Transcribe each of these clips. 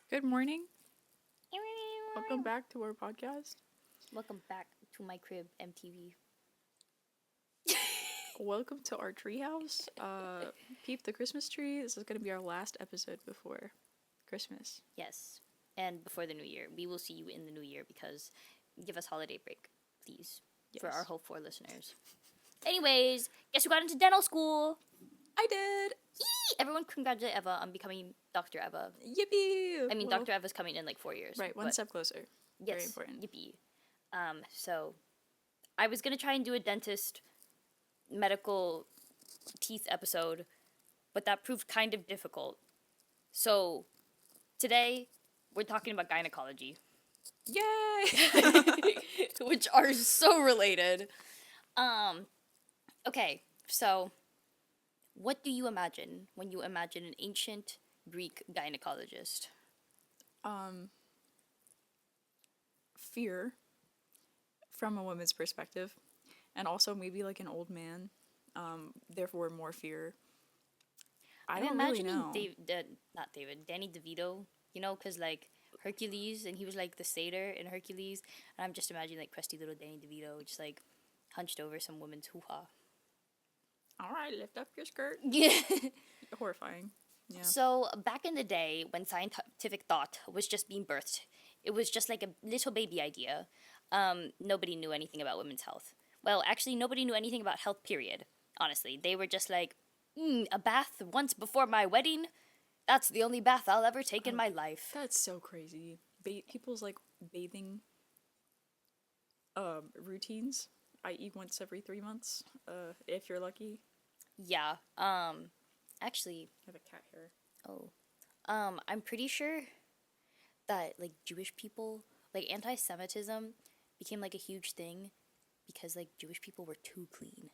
Good morning. Welcome back to our podcast. Welcome back to my crib, MTV. Welcome to our treehouse. Peep the Christmas tree. This is going to be our last episode before Christmas. Yes, and before the new year. We will see you in the new year because give us holiday break, please, for our Yes. Hope 4 listeners. Anyways, guess who got into dental school? I did. Yee! Everyone congratulate Eva on becoming Dr. Eva. Yippee! I mean, Well, Dr. Eva's coming in like 4 years. right, one but step closer. yes, Very important. yippee. So I was gonna try and do a dentist medical teeth episode, but that proved kind of difficult. So today we're talking about gynecology, Yay! which are so related. Okay, so what do you imagine when you imagine an ancient Greek gynecologist? Fear from a woman's perspective, and also maybe like an old man. Therefore, more fear. I I'm don't really imagining know. Danny DeVito, because like Hercules, and he was like the satyr in Hercules, and I'm just imagining like crusty little Danny DeVito just like hunched over some woman's hoo-ha. All right, lift up your skirt. Yeah. Horrifying. Yeah. So back in the day when scientific thought was just being birthed, it was just like a little baby idea. Nobody knew anything about women's health. Well, actually, nobody knew anything about health, period. Honestly, they were just like, a bath once before my wedding? That's the only bath I'll ever take in my life. That's so crazy. People's like bathing routines, i.e. once every 3 months, if you're lucky. Yeah, actually, I have a cat hair. oh, I'm pretty sure that, like, Jewish people, like, anti-Semitism became, like, a huge thing because, like, Jewish people were too clean.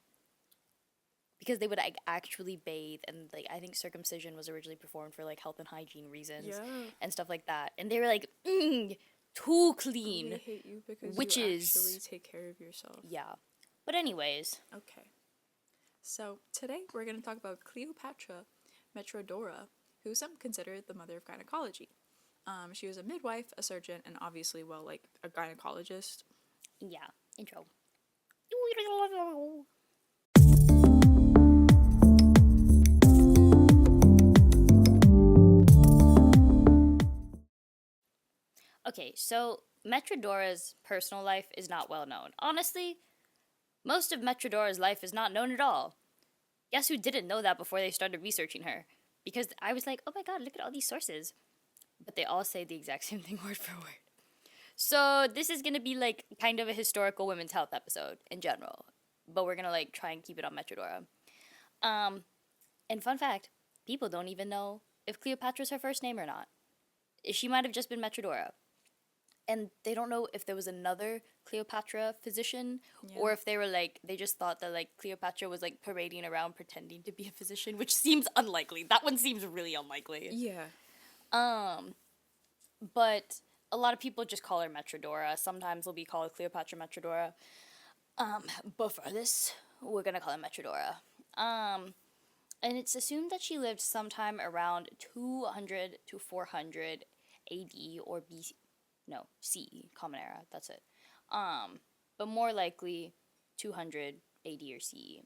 Because they would like actually bathe, and like I think circumcision was originally performed for like health and hygiene reasons Yeah. and stuff like that. And they were like, too They clean. hate you because Witches. you actually take care of yourself. Yeah. But anyways, Okay. So today we're going to talk about Cleopatra Metrodora, who some consider the mother of gynecology. She was a midwife, a surgeon, and obviously, well, like a gynecologist. yeah, intro. Okay, so Metrodora's personal life is not well known. Honestly, most of Metrodora's life is not known at all. Guess who didn't know that before they started researching her? Because I was like, oh my god, look at all these sources. But they all say the exact same thing word for word. So this is gonna be like kind of a historical women's health episode in general. But we're gonna like try and keep it on Metrodora. And fun fact, people don't even know if Cleopatra's her first name or not. She might have just been Metrodora. And they don't know if there was another Cleopatra physician or if they were like they just thought that like Cleopatra was like parading around pretending to be a physician, which seems unlikely. That one seems really unlikely. Yeah. But a lot of people just call her Metrodora. Sometimes they'll be called Cleopatra Metrodora. But for this, we're gonna call her Metrodora. And it's assumed that she lived sometime around 200 to 400 AD or BC. No, CE, Common Era. That's it. But more likely 200 AD or CE.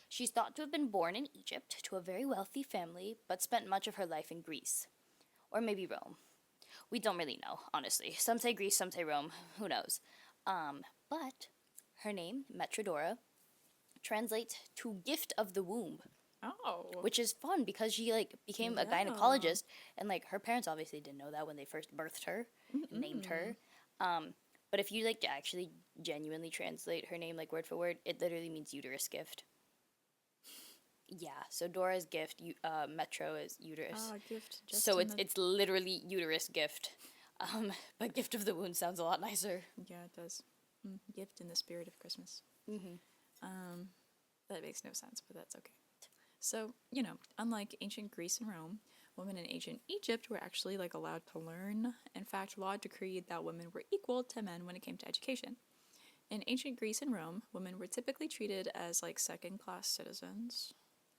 She's thought to have been born in Egypt to a very wealthy family, but spent much of her life in Greece, or maybe Rome. We don't really know, honestly. Some say Greece, some say Rome. Who knows? But her name, Metrodora, translates to gift of the womb, Oh. which is fun because she like became a Yeah. gynecologist, and like her parents obviously didn't know that when they first birthed her and named her. But if you like actually genuinely translate her name like word for word, it literally means uterus gift. Yeah, so Dora's gift, Metro is uterus. Gift. Just So in the- it's literally uterus gift. But gift of the wound sounds a lot nicer. Yeah, it does. Gift in the spirit of Christmas. That makes no sense, but that's okay. So, unlike ancient Greece and Rome, women in ancient Egypt were actually like allowed to learn. In fact, law decreed that women were equal to men when it came to education. In ancient Greece and Rome, women were typically treated as like second-class citizens.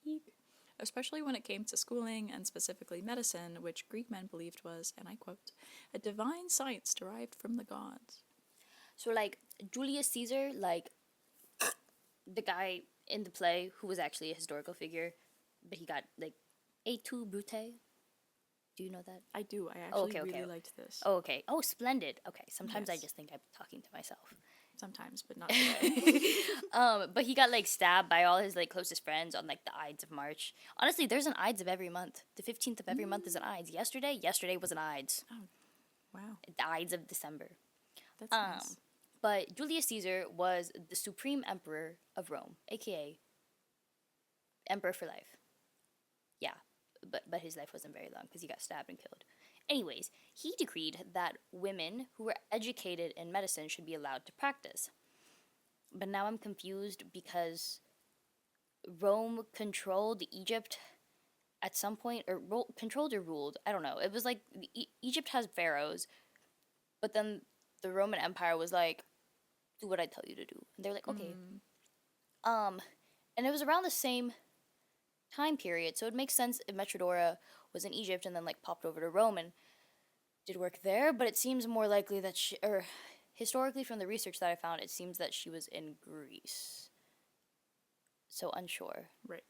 Eek. especially when it came to schooling and specifically medicine, which Greek men believed was, and I quote, a divine science derived from the gods. So, like, Julius Caesar, like, the guy in the play who was actually a historical figure, but he got, like, et tu, Brute? Do you know that? I do. I Oh, actually okay, really okay. liked this. Oh, okay. Oh, splendid. Okay, sometimes I Yes. just think I'm talking to myself. Sometimes, but not today. But he got, like, stabbed by all his, like, closest friends on, like, the Ides of March. Honestly, there's an Ides of every month. The 15th of every month is an Ides. Yesterday was an Ides. Oh, wow. The Ides of December. That's nice. But Julius Caesar was the supreme emperor of Rome, aka emperor for life. Yeah, but his life wasn't very long because he got stabbed and killed. Anyways, he decreed that women who were educated in medicine should be allowed to practice. But now I'm confused because Rome controlled Egypt at some point, or controlled or ruled. I don't know. It was like Egypt has pharaohs, but then the Roman Empire was like, do what I tell you to do. And they're like, okay. And it was around the same time period, so it makes sense if Metrodora was in Egypt and then like popped over to Rome and did work there, but it seems more likely that she, or historically from the research that I found, it seems that she was in Greece. So unsure. Right.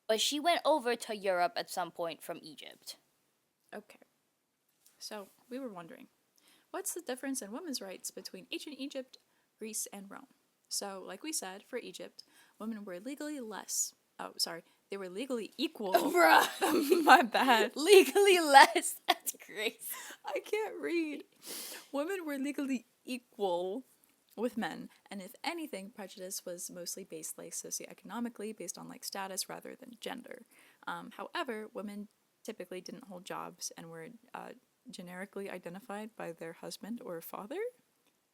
But she went over to Europe at some point from Egypt. Okay. So, we were wondering, what's the difference in women's rights between ancient Egypt, Greece, and Rome? So, like we said, for Egypt, women were legally less. Oh, sorry. They were legally equal. Bruh. My bad. Legally less. That's crazy. I can't read. Women were legally equal with men, and if anything, prejudice was mostly based like socioeconomically, based on like status rather than gender. However, women typically didn't hold jobs and were generically identified by their husband or father,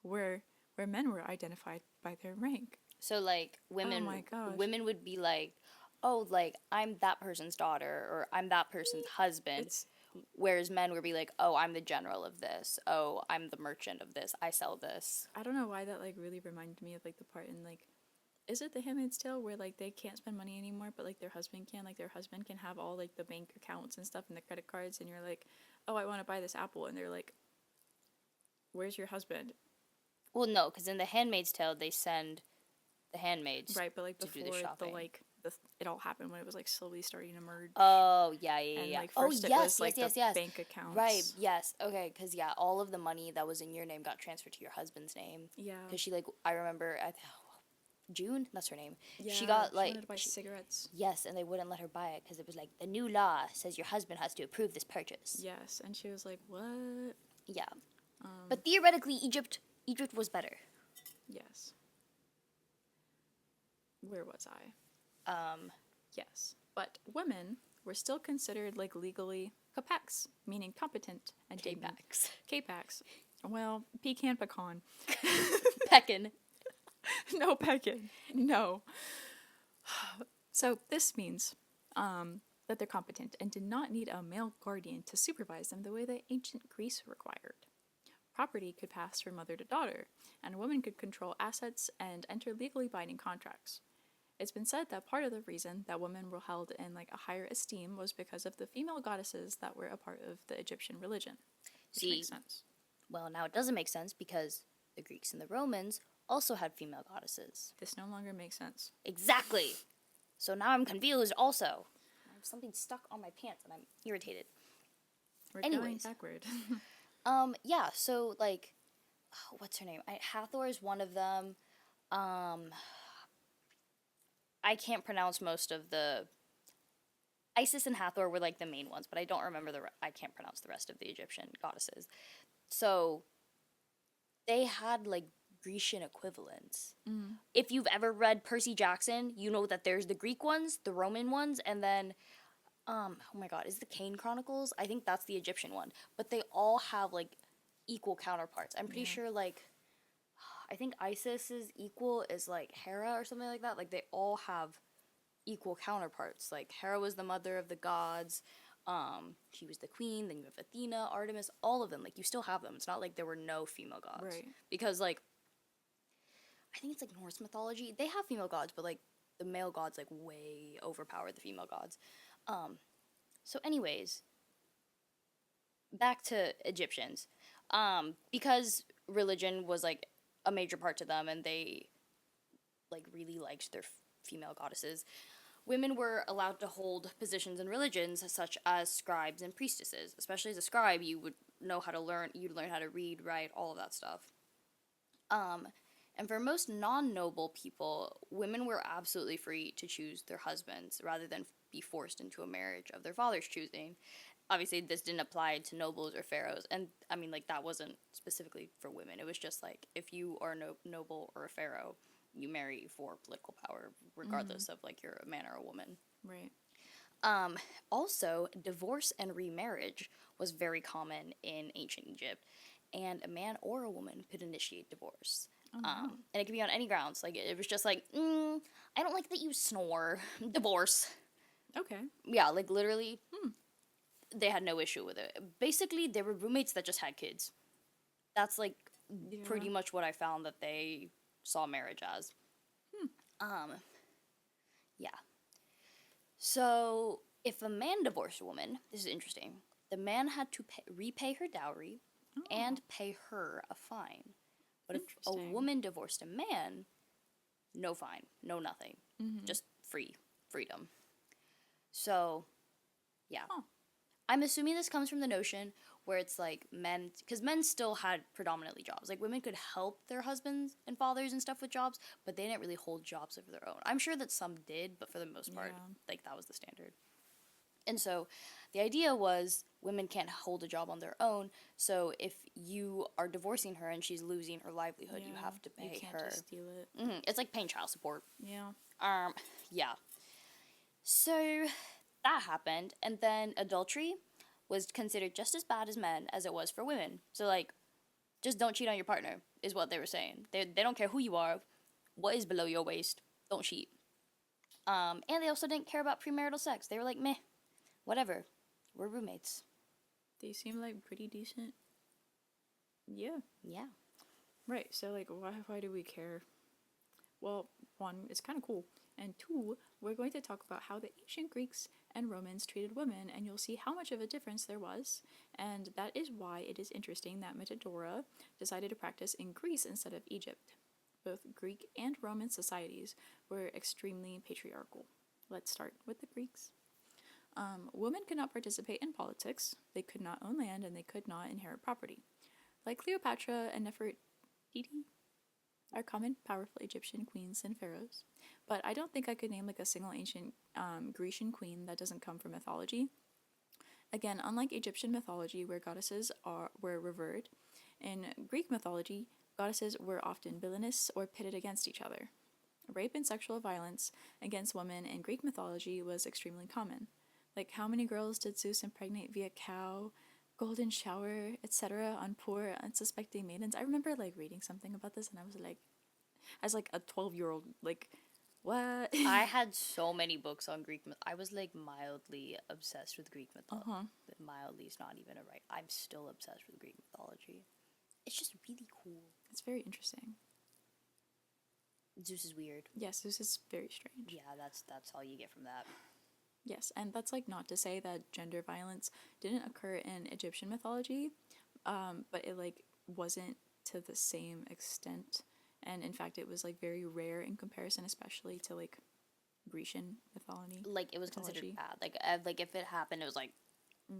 where men were identified by their rank. So like women, Oh my gosh. women would be like, oh, like I'm that person's daughter or I'm that person's husband. It's Whereas men would be like, oh, I'm the general of this. Oh, I'm the merchant of this. I sell this. I don't know why that like really reminded me of like the part in like, is it The Handmaid's Tale where like they can't spend money anymore, but like their husband can? Like their husband can have all like the bank accounts and stuff and the credit cards, and you're like, oh, I want to buy this apple, and they're like, where's your husband? Well, no, because in The Handmaid's Tale, they send the handmaids. Right, but like to do the before shopping. it all happened, when it was like slowly starting to merge. Oh, yeah, yeah, And yeah. like Oh, first it yes, was like yes, the yes. bank accounts. Right, yes. Okay, because, yeah, all of the money that was in your name got transferred to your husband's name. Yeah. Because she, like, I remember, June? That's her name. Yeah, She got, like... wanted to buy cigarettes. Yes, and they wouldn't let her buy it because it was like, the new law says your husband has to approve this purchase. Yes, and she was like, what? Yeah. But theoretically, Egypt was better. Yes. Where was I? Yes. But women were still considered like legally capax, meaning competent and K-Pax. K-Pax. Well, pecan pecan. Peckin. No pecan. No. So this means that they're competent and did not need a male guardian to supervise them the way that ancient Greece required. Property could pass from mother to daughter, and a woman could control assets and enter legally binding contracts. It's been said that part of the reason that women were held in like a higher esteem was because of the female goddesses that were a part of the Egyptian religion. Which makes sense. Well, now it doesn't make sense because the Greeks and the Romans also had female goddesses. This no longer makes sense. Exactly. So now I'm confused also. I have something stuck on my pants and I'm irritated. We're going Anyways. backward. Yeah, so like, what's her name? Hathor is one of them. I can't pronounce most of the... Isis and Hathor were like the main ones, but I don't remember I can't pronounce the rest of the Egyptian goddesses. So they had like Grecian equivalents. If you've ever read Percy Jackson, you know that there's the Greek ones, the Roman ones, and then oh my god, is the Kane Chronicles? I think that's the Egyptian one. But they all have like equal counterparts. I'm pretty sure like I think Isis's equal is like Hera or something like that. Like they all have equal counterparts. Like Hera was the mother of the gods. She was the queen. Then you have Athena, Artemis, all of them. Like you still have them. It's not like there were no female gods. Right. Because like I think it's like Norse mythology. They have female gods, but like the male gods like way overpower the female gods. So anyways, back to Egyptians. Because religion was like a major part to them and they like really liked their female goddesses, women were allowed to hold positions in religions such as scribes and priestesses. Especially as a scribe, you would know how to learn, you'd learn how to read, write, all of that stuff. And for most non-noble people, women were absolutely free to choose their husbands rather than be forced into a marriage of their father's choosing. Obviously, this didn't apply to nobles or pharaohs, and I mean, like, that wasn't specifically for women. It was just like, if you are a noble or a pharaoh, you marry for political power, regardless of like you're a man or a woman. Right. Also, divorce and remarriage was very common in ancient Egypt, and a man or a woman could initiate divorce. And it could be on any grounds. Like, it was just like, I don't like that you snore. Divorce. Okay. Yeah, like, literally, they had no issue with it. Basically, they were roommates that just had kids. That's, like, pretty much what I found that they saw marriage as. Yeah. So, if a man divorced a woman, this is interesting, the man had to repay her dowry and pay her a fine. But if a woman divorced a man, no fine, no nothing, just freedom. So, yeah. I'm assuming this comes from the notion where it's like men, because men still had predominantly jobs. Like, women could help their husbands and fathers and stuff with jobs, but they didn't really hold jobs of their own. I'm sure that some did, but for the most part, like, that was the standard. And so the idea was women can't hold a job on their own. So if you are divorcing her and she's losing her livelihood, you have to pay you can't her. Just steal it. It's like paying child support. Yeah. Yeah. So that happened, and then adultery was considered just as bad as men as it was for women. So like, just don't cheat on your partner is what they were saying. They don't care who you are, what is below your waist, don't cheat. And they also didn't care about premarital sex. They were like, meh. Whatever. We're roommates. They seem like pretty decent. Yeah. Yeah. Right. So like, why do we care? Well, one, it's kind of cool, and two, we're going to talk about how the ancient Greeks and Romans treated women, and you'll see how much of a difference there was. And that is why it is interesting that Metrodora decided to practice in Greece instead of Egypt. Both Greek and Roman societies were extremely patriarchal. Let's start with the Greeks. Women could not participate in politics, they could not own land, and they could not inherit property. Like Cleopatra and Nefertiti are common, powerful Egyptian queens and pharaohs. But I don't think I could name like a single ancient Grecian queen that doesn't come from mythology. Again, unlike Egyptian mythology, where goddesses were revered, in Greek mythology, goddesses were often villainous or pitted against each other. Rape and sexual violence against women in Greek mythology was extremely common. Like, how many girls did Zeus impregnate via cow, golden shower, etc. on poor, unsuspecting maidens? I remember, like, reading something about this, and I was like, as, like, a 12-year-old, like, what? I had so many books on Greek myth. I was, like, mildly obsessed with Greek mythology. Mildly is not even a right. I'm still obsessed with Greek mythology. It's just really cool. It's very interesting. Zeus is weird. Yes, Zeus is very strange. Yeah, that's all you get from that. Yes, and that's like not to say that gender violence didn't occur in Egyptian mythology, but it like wasn't to the same extent, and in fact it was like very rare in comparison, especially to like Grecian mythology. Like, it was considered bad. Like if it happened, it was like,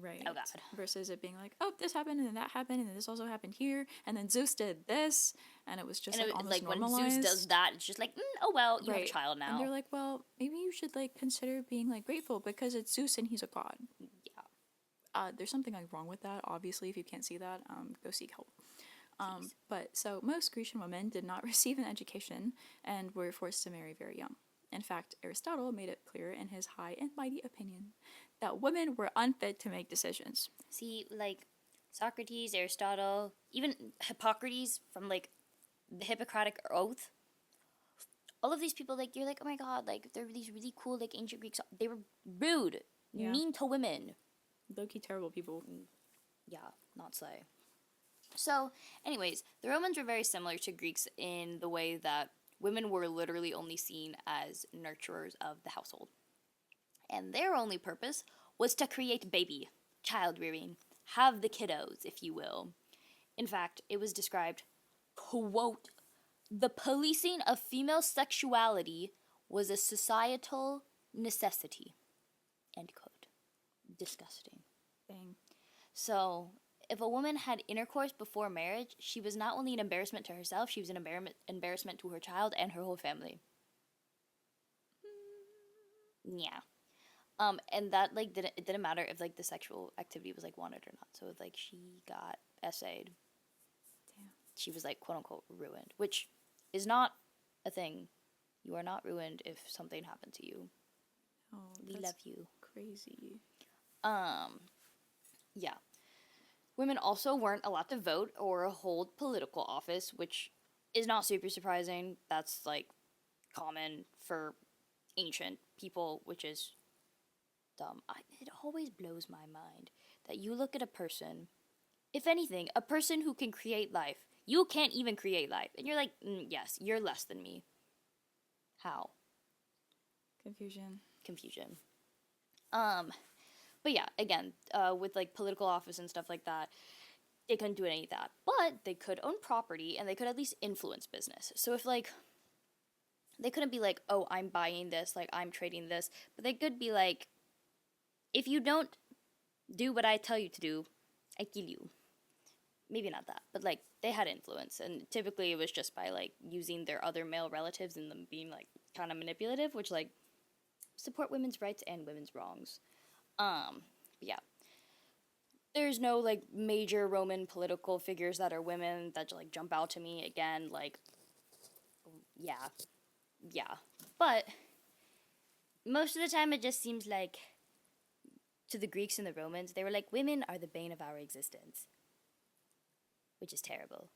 right. Oh god. Versus it being like, oh, this happened and then that happened and then this also happened here and then Zeus did this and it was just like almost normalized. When Zeus does that, it's just like, oh well, you have a child now. And they're like, well, maybe you should like consider being like grateful because it's Zeus and he's a god. Yeah. There's something like wrong with that. Obviously, if you can't see that, go seek help. But so most Grecian women did not receive an education and were forced to marry very young. In fact, Aristotle made it clear in his high and mighty opinion that women were unfit to make decisions. See, like, Socrates, Aristotle, even Hippocrates from, like, the Hippocratic Oath, all of these people, like, you're like, oh my god, like, they're these really cool, like, ancient Greeks. They were rude, mean to women. Low-key terrible people. Yeah, not say. So, anyways, the Romans were very similar to Greeks in the way that women were literally only seen as nurturers of the household. And their only purpose was to create baby, child rearing, have the kiddos, if you will. In fact, it was described, quote, the policing of female sexuality was a societal necessity, end quote. Disgusting. Dang. So, if a woman had intercourse before marriage, she was not only an embarrassment to herself, she was an embarrassment to her child and her whole family. Yeah. And that like it didn't matter if like the sexual activity was like wanted or not. So if like she got essayed, Damn. she was like quote unquote ruined, which is not a thing. You are not ruined if something happened to you. Oh, We that's love you. crazy. Yeah. Women also weren't allowed to vote or hold political office, which is not super surprising. That's like common for ancient people, which is dumb. It always blows my mind that you look at a person, if anything, a person who can create life. You can't even create life. And you're like, yes, you're less than me. How? Confusion. Confusion. But yeah, again, with like political office and stuff like that, they couldn't do any of that. But they could own property and they could at least influence business. So if like they couldn't be like, oh, I'm buying this, like I'm trading this, but they could be like, if you don't do what I tell you to do, I kill you. Maybe not that, but like they had influence, and typically it was just by like using their other male relatives and them being like kind of manipulative, which like support women's rights and women's wrongs. Yeah. There's no like major Roman political figures that are women that like jump out to me again. Like, yeah. But most of the time, it just seems like to the Greeks and the Romans, they were like, women are the bane of our existence, which is terrible.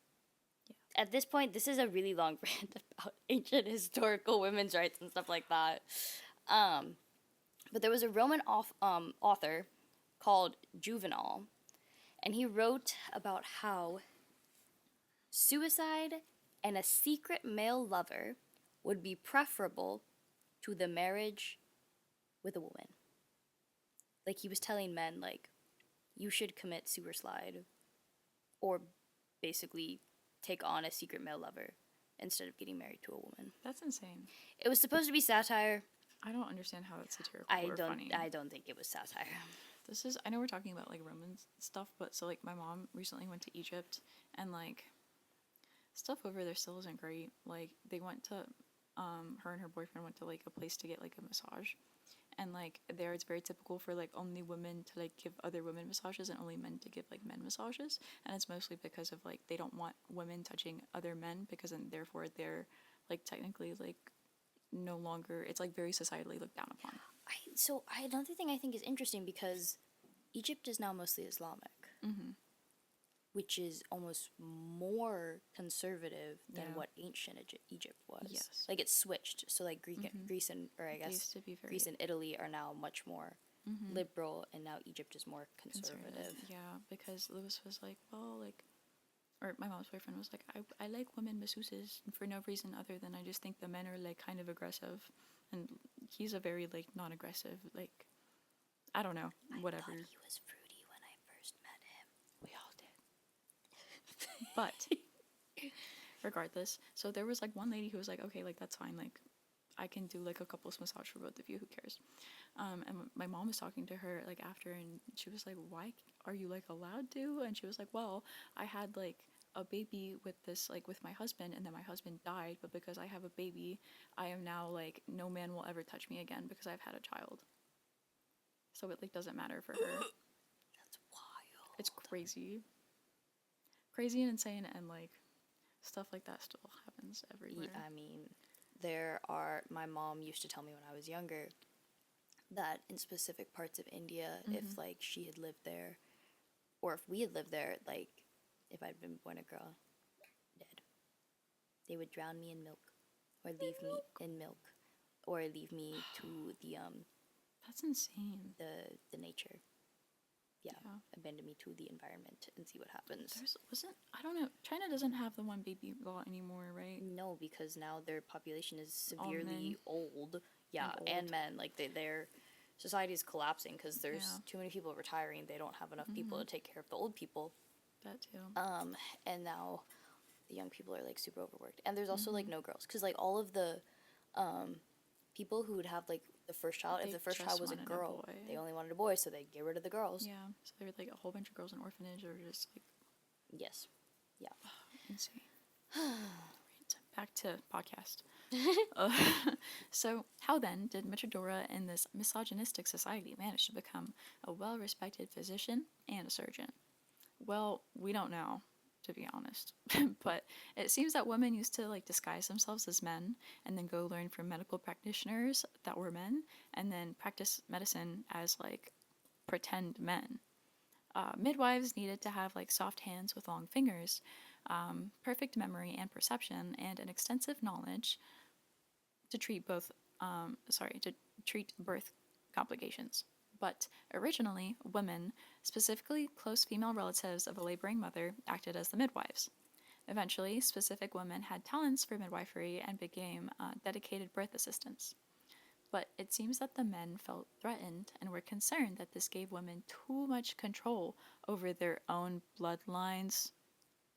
Yeah. At this point, this is a really long rant about ancient historical women's rights and stuff like that. But there was a Roman author called Juvenal, and he wrote about how suicide and a secret male lover would be preferable to the marriage with a woman. Like, he was telling men, like, you should commit suicide or basically take on a secret male lover instead of getting married to a woman. That's insane. It was supposed to be satire. I don't understand how that's satirical or funny. I don't think it was satire. I know we're talking about like Roman stuff, but so like my mom recently went to Egypt, and like stuff over there still isn't great. Like they went to, her and her boyfriend went to like a place to get like a massage, and like there it's very typical for like only women to like give other women massages and only men to give like men massages, and it's mostly because of like they don't want women touching other men because then therefore they're like technically like no longer, it's like very societally looked down upon. Another thing I think is interesting because Egypt is now mostly Islamic, which is almost more conservative than what ancient Egypt was. Yes. Like it's switched. So like Greece and Greece and Italy are now much more liberal, and now Egypt is more conservative. Yeah, because Lewis was like, well, like, or my mom's boyfriend was like, I like women masseuses for no reason other than I just think the men are like kind of aggressive, and he's a very like non-aggressive, like, I don't know, whatever. I thought he was fruity when I first met him. We all did. But regardless, so there was like one lady who was like, okay, like that's fine, like I can do like a couples massage for both of you, who cares? And my mom was talking to her like after, and she was like, why are you like allowed to? And she was like, well, I had like a baby with this, like with my husband, and then my husband died, but because I have a baby, I am now like, no man will ever touch me again because I've had a child. So it like doesn't matter for her. That's wild. It's crazy. Crazy and insane, and like stuff like that still happens everywhere. Yeah, I mean, my mom used to tell me when I was younger that in specific parts of India, if like she had lived there, or if we had lived there, like if I'd been born a girl, dead, they would drown me in milk, or leave me in milk, or leave me to the That's insane. the nature. Yeah, abandon me to the environment and see what happens. I don't know, China doesn't have the one baby law anymore, right? No, because now their population is severely old. Yeah, and men. Like they're society is collapsing because there's Yeah. too many people retiring. They don't have enough people to take care of the old people. That too. And now the young people are like super overworked. And there's also like no girls because like all of the people who would have like the first child, if They the first just child was a wanted a girl, boy. they only wanted a boy, so they get rid of the girls. Yeah. So there were like a whole bunch of girls in orphanage or just like Yes. Yeah. insane. Right. Back to podcast. Uh, so, how then did Metrodora in this misogynistic society manage to become a well respected physician and a surgeon? Well, we don't know, to be honest. But it seems that women used to like disguise themselves as men and then go learn from medical practitioners that were men and then practice medicine as like pretend men. Midwives needed to have like soft hands with long fingers, perfect memory and perception, and an extensive knowledge to treat to treat birth complications. But originally, women, specifically close female relatives of a laboring mother, acted as the midwives. Eventually, specific women had talents for midwifery and became dedicated birth assistants. But it seems that the men felt threatened and were concerned that this gave women too much control over their own bloodlines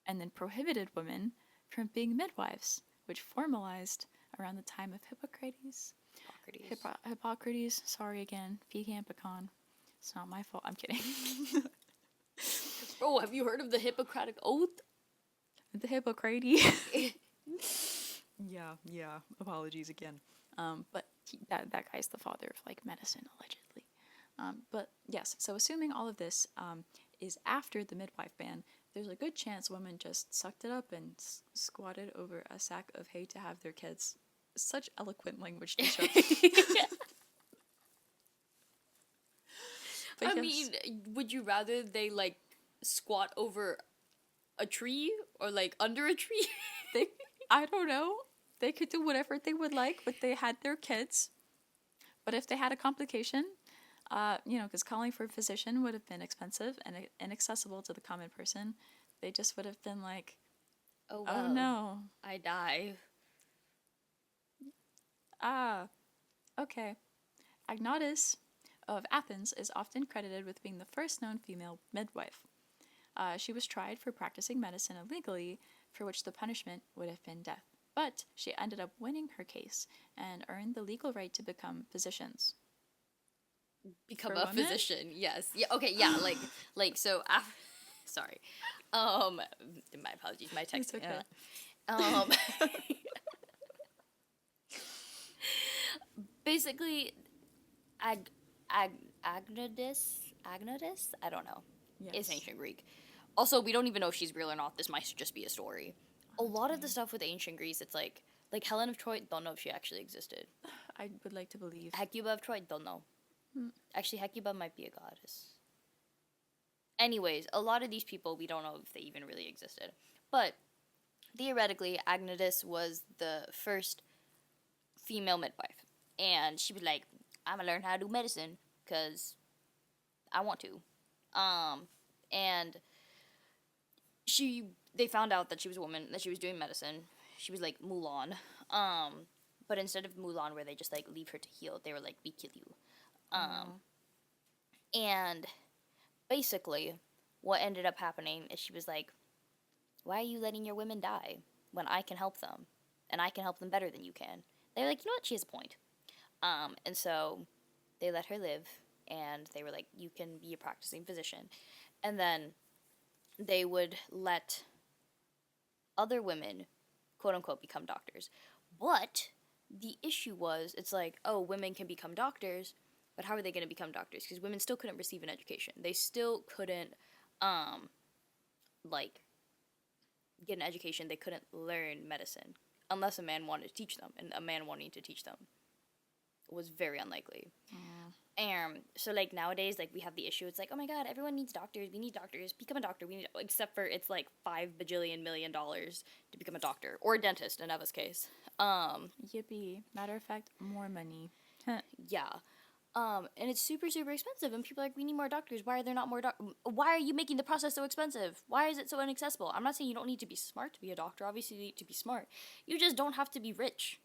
and then prohibited women from being midwives, which formalized around the time of Hippocrates. Hippocrates, sorry again, pecan pecan. It's not my fault. I'm kidding. Oh, have you heard of the Hippocratic Oath? The Hippocrates. Yeah. Apologies again. But that guy's the father of like medicine, allegedly. But yes, so assuming all of this is after the midwife ban, there's a good chance women just sucked it up and squatted over a sack of hay to have their kids. Such eloquent language to show. I mean, would you rather they like squat over a tree or like under a tree? I don't know. They could do whatever they would like, but they had their kids. But if they had a complication, because calling for a physician would have been expensive and inaccessible to the common person, they just would have been like, Oh, well, oh no. I die. Okay. Agnotis of Athens is often credited with being the first known female midwife. She was tried for practicing medicine illegally, for which the punishment would have been death. But she ended up winning her case and earned the legal right to become physicians. Become For a women? physician, yes. Yeah, okay, yeah, so after, sorry. My apologies, my text. It's okay. Basically, Agnotis, I don't know. Yes. It's ancient Greek. Also, we don't even know if she's real or not. This might just be a story. A lot of the stuff with ancient Greece, it's like Helen of Troy, don't know if she actually existed. I would like to believe. Hecuba of Troy, don't know. Actually, Hecuba might be a goddess. Anyways, a lot of these people, we don't know if they even really existed. But theoretically, Agnotis was the first female midwife. And she was like, I'm going to learn how to do medicine because I want to. And they found out that she was a woman, that she was doing medicine. She was like Mulan. But instead of Mulan, where they just like leave her to heal, they were like, we kill you. And basically, what ended up happening is she was like, why are you letting your women die when I can help them? And I can help them better than you can. They were like, you know what, she has a point. And so they let her live, and they were like, you can be a practicing physician. And then they would let other women, quote unquote, become doctors. But the issue was, it's like, oh, women can become doctors, but how are they going to become doctors? Because women still couldn't receive an education. They still couldn't, get an education. They couldn't learn medicine unless a man wanted to teach them, and a man wanting to teach them was very unlikely. So like nowadays, like we have the issue. It's like, oh my god, everyone needs doctors. We need doctors. Become a doctor. We need, except for it's like $5 bajillion to become a doctor or a dentist in Eva's case. Yippee. Matter of fact, more money. Yeah. And it's super, super expensive, and people are like, we need more doctors. Why are there not more Why are you making the process so expensive? Why is it so inaccessible? I'm not saying you don't need to be smart to be a doctor. Obviously, you need to be smart. You just don't have to be rich.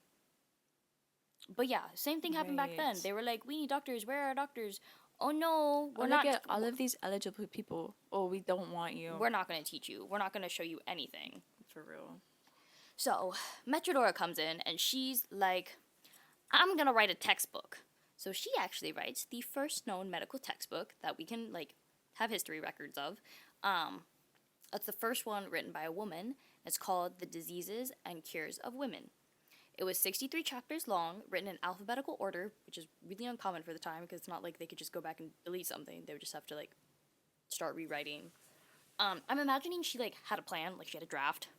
But yeah, same thing happened back then. Right. They were like, we need doctors. Where are our doctors? Oh no, Oh, look at all of these eligible people. Oh, we don't want you. we're not going to teach you. We're not going to show you anything. For real. So Metrodora comes in and she's like, I'm going to write a textbook. So she actually writes the first known medical textbook that we can like have history records of. That's the first one written by a woman. It's called The Diseases and Cures of Women. It was 63 chapters long, written in alphabetical order, which is really uncommon for the time because it's not like they could just go back and delete something. They would just have to like start rewriting. I'm imagining she like had a plan, like she had a draft,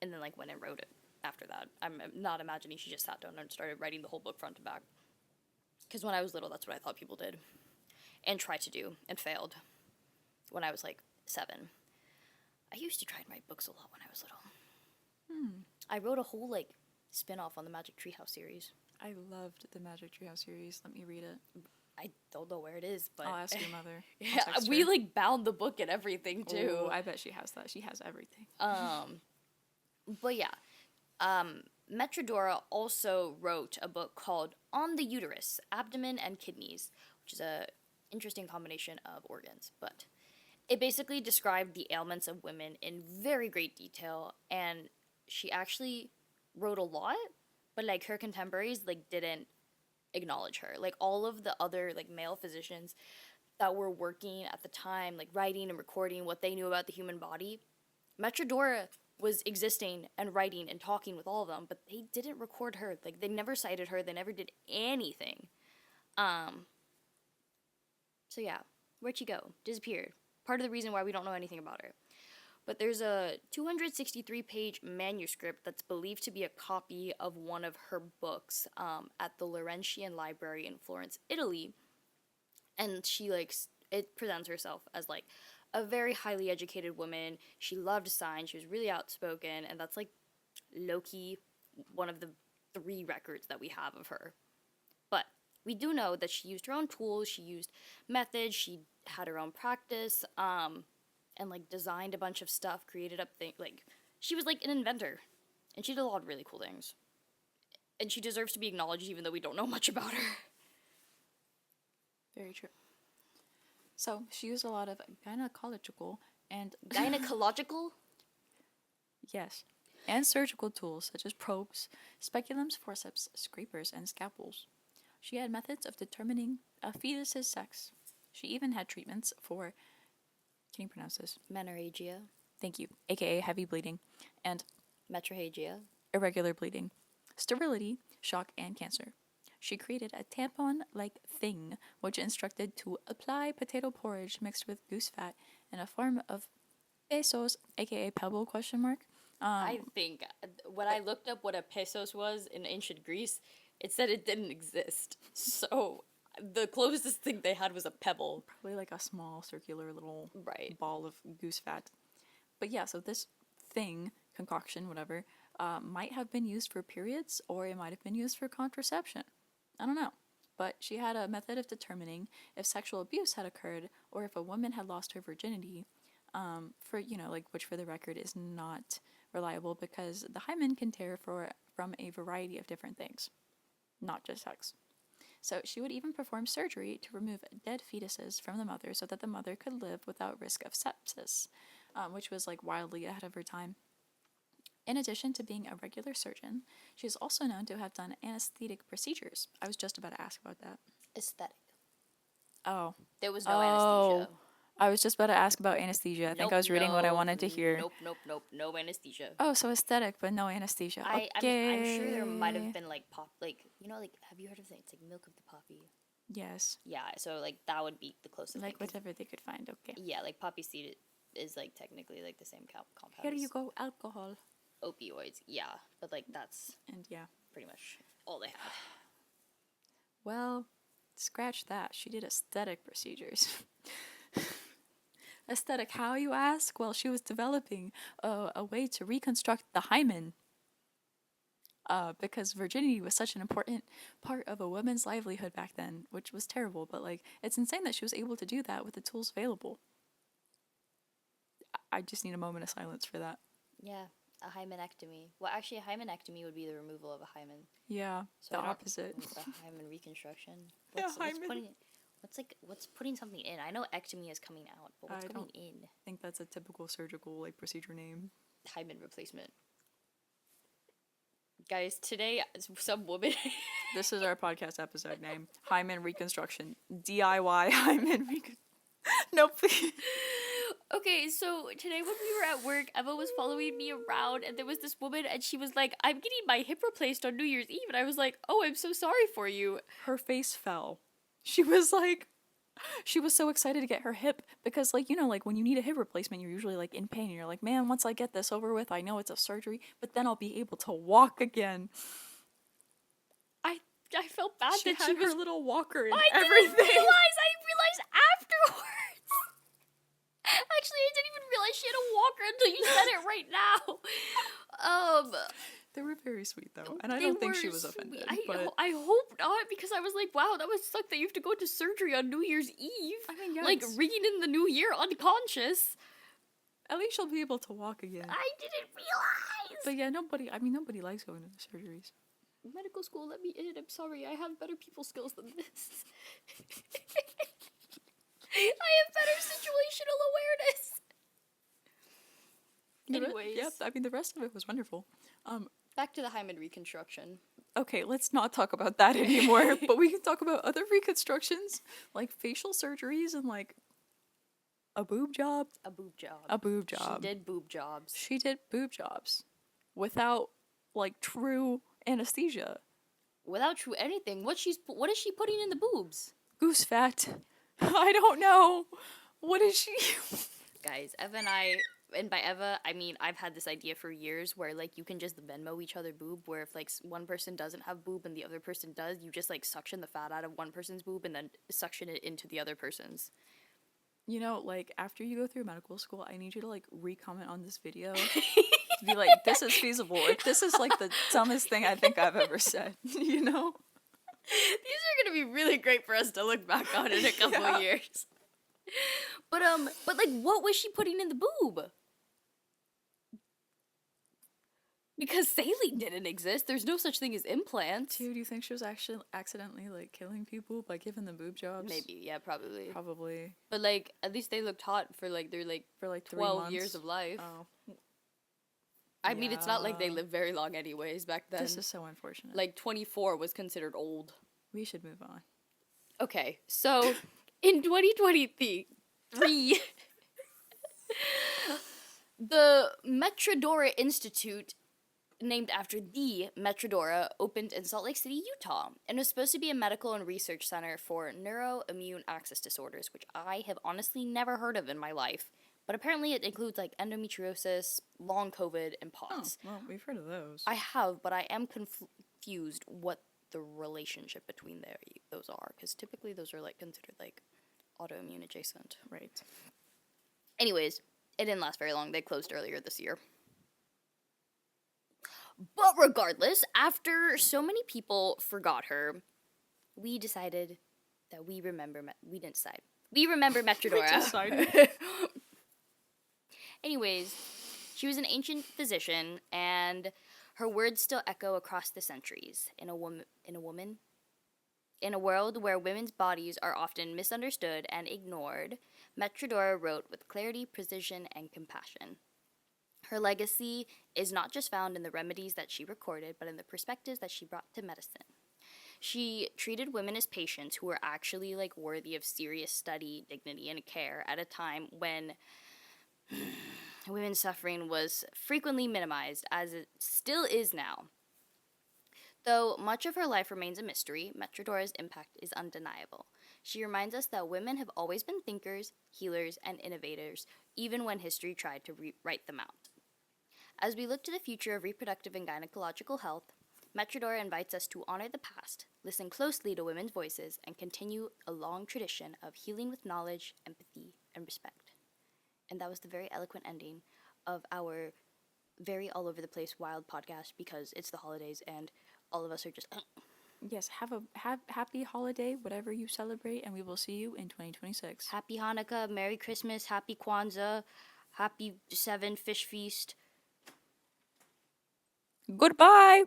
and then like went and wrote it after that. I'm not imagining she just sat down and started writing the whole book front to back. Because when I was little, that's what I thought people did, and tried to do, and failed. When I was like 7, I used to try and write books a lot when I was little. I wrote a whole like spin-off on the Magic Treehouse series. I loved the Magic Treehouse series. Let me read it. I don't know where it is, but I'll ask your mother. yeah, we like bound the book and everything too. Ooh, I bet she has that. She has everything. But yeah, Metrodora also wrote a book called On the Uterus, Abdomen and Kidneys, which is a interesting combination of organs. But it basically described the ailments of women in very great detail, and she actually wrote a lot, but like her contemporaries like didn't acknowledge her. Like all of the other like male physicians that were working at the time, like writing and recording what they knew about the human body, Metrodora was existing and writing and talking with all of them, but they didn't record her. Like they never cited her. They never did anything. So yeah, where'd she go? Disappeared. Part of the reason why we don't know anything about her. But there's a 263-page manuscript that's believed to be a copy of one of her books at the Laurentian Library in Florence, Italy. And she it presents herself as like a very highly educated woman. She loved science. She was really outspoken, and that's like low-key one of the 3 records that we have of her. But we do know that she used her own tools. She used methods. She had her own practice. And like designed a bunch of stuff, created up things. Like she was like an inventor, and she did a lot of really cool things. And she deserves to be acknowledged, even though we don't know much about her. Very true. So she used a lot of gynecological and Gynecological? yes, and surgical tools such as probes, speculums, forceps, scrapers, and scalpels. She had methods of determining a fetus's sex. She even had treatments for, can you pronounce this? Menorrhagia. Thank you, aka heavy bleeding, and Metrorrhagia. irregular bleeding, sterility, shock, and cancer. She created a tampon-like thing which instructed to apply potato porridge mixed with goose fat in a form of pesos, aka pebble question mark. I think when I looked up what a pesos was in ancient Greece, it said it didn't exist. So the closest thing they had was a pebble. Probably like a small circular little Right. ball of goose fat. But yeah, so this thing, concoction, whatever, might have been used for periods or it might have been used for contraception. I don't know. But she had a method of determining if sexual abuse had occurred or if a woman had lost her virginity, which for the record is not reliable because the hymen can tear from a variety of different things, not just sex. So she would even perform surgery to remove dead fetuses from the mother so that the mother could live without risk of sepsis, which was like wildly ahead of her time. In addition to being a regular surgeon, she is also known to have done anesthetic procedures. I was just about to ask about that. Aesthetic. Oh. There was no anesthesia. I was just about to ask about anesthesia. I think I was reading what I wanted to hear. Nope. No anesthesia. Oh, so aesthetic, but no anesthesia. Okay. I'm sure there might have been like have you heard of it? It's like milk of the poppy. Yes. Yeah, so like that would be the closest. Like thing. whatever they could find. Okay. Yeah, like poppy seed is like technically like the same compound. Here you as go, alcohol. opioids. Yeah, but like that's And yeah. pretty much all they had. Well, scratch that. She did aesthetic procedures. Aesthetic, how you ask? Well, she was developing a way to reconstruct the hymen. Because virginity was such an important part of a woman's livelihood back then, which was terrible. But like, it's insane that she was able to do that with the tools available. I just need a moment of silence for that. Yeah, A hymenectomy. Well, actually, a hymenectomy would be the removal of a hymen. Yeah, So the I don't- opposite. A hymen reconstruction. Yeah, What's hymen. what's putting something in? I know ectomy is coming out, but what's I coming don't- in? I think that's a typical surgical like procedure name. Hymen replacement. Guys, today some woman. This is our podcast episode name: hymen reconstruction. DIY hymen recon. No, please. Okay, so today when we were at work, Emma was following me around, and there was this woman, and she was like, "I'm getting my hip replaced on New Year's Eve," and I was like, "Oh, I'm so sorry for you." Her face fell. She was so excited to get her hip because, like, you know, like when you need a hip replacement, you're usually like in pain. And you're like, man, once I get this over with, I know it's a surgery, but then I'll be able to walk again. I felt bad She that had she was. her little walker and I everything. didn't realize. I realized afterwards. Actually, I didn't even realize she had a walker until you said it right now. They were very sweet though, and I They don't think were she was sweet. offended. I but hope not, because I was like, wow, that would suck that you have to go to surgery on New Year's Eve. I mean, yeah, Like it's- ringing in the new year unconscious. at least she'll be able to walk again. I didn't realize. But yeah, nobody likes going to the surgeries. Medical school, let me in. I'm sorry, I have better people skills than this. I have better situational awareness. Anyways. Yep. I mean, the rest of it was wonderful. Back to the hymen reconstruction. Okay, let's not talk about that anymore. But we can talk about other reconstructions, like facial surgeries and like a boob job. A boob job. A boob job. She did boob jobs. She did boob jobs without like true anesthesia. Without true anything. What is she putting in the boobs? Goose fat. I don't know. What is she? Guys, Eva and I, and by Eva, I mean I've had this idea for years where like you can just Venmo each other boob, where if like one person doesn't have boob and the other person does, you just like suction the fat out of one person's boob and then suction it into the other person's. You know, like after you go through medical school, I need you to like re-comment on this video. To be like, this is feasible. Like this is like the dumbest thing I think I've ever said. You know? These are gonna be really great for us to look back on in a couple of years. But like, what was she putting in the boob? Because saline didn't exist. There's no such thing as implants. Dude, do you think she was actually accidentally like killing people by giving them boob jobs? Maybe, yeah, probably. Probably. But like, at least they looked hot for like their like For like 3 12 months. years of life. Oh. I mean, it's not like they Yeah. lived very long anyways back then. This is so unfortunate. Like 24 was considered old. We should move on. Okay, so in 2023, the Metrodora Institute, named after the Metrodora, opened in Salt Lake City, Utah, and was supposed to be a medical and research center for neuroimmune axis disorders, which I have honestly never heard of in my life. But apparently it includes like endometriosis, long COVID, and Oh, POTS. well, we've heard of those. I have, but I am confused what the relationship between those are, because typically those are like considered like autoimmune adjacent. Right. Anyways, it didn't last very long. They closed earlier this year. But regardless, after so many people forgot her, we decided that we remember. We didn't decide. We remember Metrodora. decided. Anyways, she was an ancient physician, and her words still echo across the centuries. In a world where women's bodies are often misunderstood and ignored, Metrodora wrote with clarity, precision, and compassion. Her legacy is not just found in the remedies that she recorded, but in the perspectives that she brought to medicine. She treated women as patients who were actually like worthy of serious study, dignity, and care at a time when women's suffering was frequently minimized, as it still is now. Though much of her life remains a mystery, Metrodora's impact is undeniable. She reminds us that women have always been thinkers, healers, and innovators, even when history tried to write them out. As we look to the future of reproductive and gynecological health, Metrodora invites us to honor the past, listen closely to women's voices, and continue a long tradition of healing with knowledge, empathy, and respect. And that was the very eloquent ending of our very all over the place wild podcast, because it's the holidays and all of us are just Yes, have happy holiday, whatever you celebrate, and we will see you in 2026. Happy Hanukkah, Merry Christmas, Happy Kwanzaa, Happy 7 Fish Feast. Goodbye.